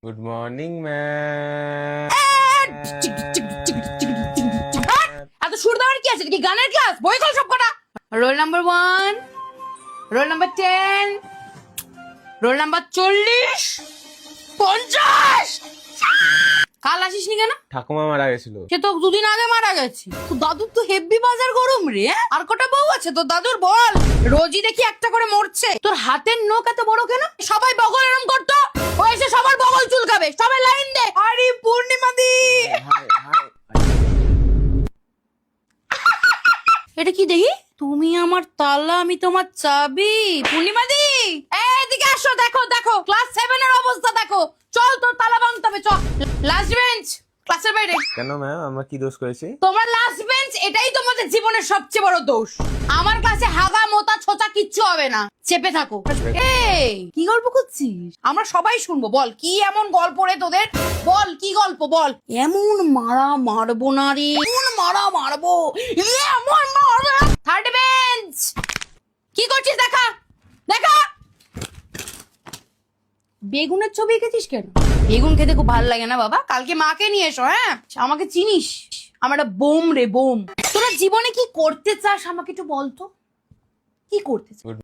Good morning ma'am. এত সুর দেওয়ার কি আছে? এটা কি গানের ক্লাস? বই খোল সব কটা। Roll number 1, roll number 10, roll number 40, 50। কাল আসিসনি কেন? ঠাকুমা মারা গেছিল। সে তো দুদিন আগে মারা গেছে। তো দাদুর তো হেভি বাজার গরম রে। আর কটা বউ আছে তোর দাদুর বল? রোজই দেখি একটা করে মরছে। তোর হাতের নখ এত বড় কেন? সবাই বগল এরম করতো, ও এসে সবার বগল চুলকাবে। সবাই লাইন দে। আরে পূর্ণিমা দি, এটা কি দেখি? তুমি আমার তালা, আমি তোমার চাবি। পূর্ণিমা দি, এদিকে আসো। দেখো দেখো ক্লাস 7 এর অবস্থা দেখো। চল তোর তালা ভাঙতে হবে, চল। লাস্ট বেঞ্চ ক্লাসের বাইরে। কেন ম্যাম, আমরা কি দোষ করেছি? তোমার লাস্ট বেঞ্চ, এটাই তোমাদের জীবনের সবচেয়ে বড় দোষ। আমার ক্লাসে হাগা মোতা ছোটা কিচ্ছু হবে না, চেপে থাকো। এই কি গল্প করছিস? আমরা সবাই শুনবো। বল কি এমন গল্প রে তোদের? বল কি গল্প বল। এমন মারা মারবো না রে, এমন মারা মারবো, এমন মারা। থার্ড বেঞ্চ কি করছিস? দেখা দেখা। বেগুনের ছবি এঁকেছিস কেন? বেগুন খেতে খুব ভালো লাগে না বাবা? কালকে মাকে নিয়ে এসো। হ্যাঁ, আমাকে চিনিস? আমার একটা বোম রে বোম। তোরা জীবনে কি করতে চাস আমাকে একটু বলতো, কি করতে চাস?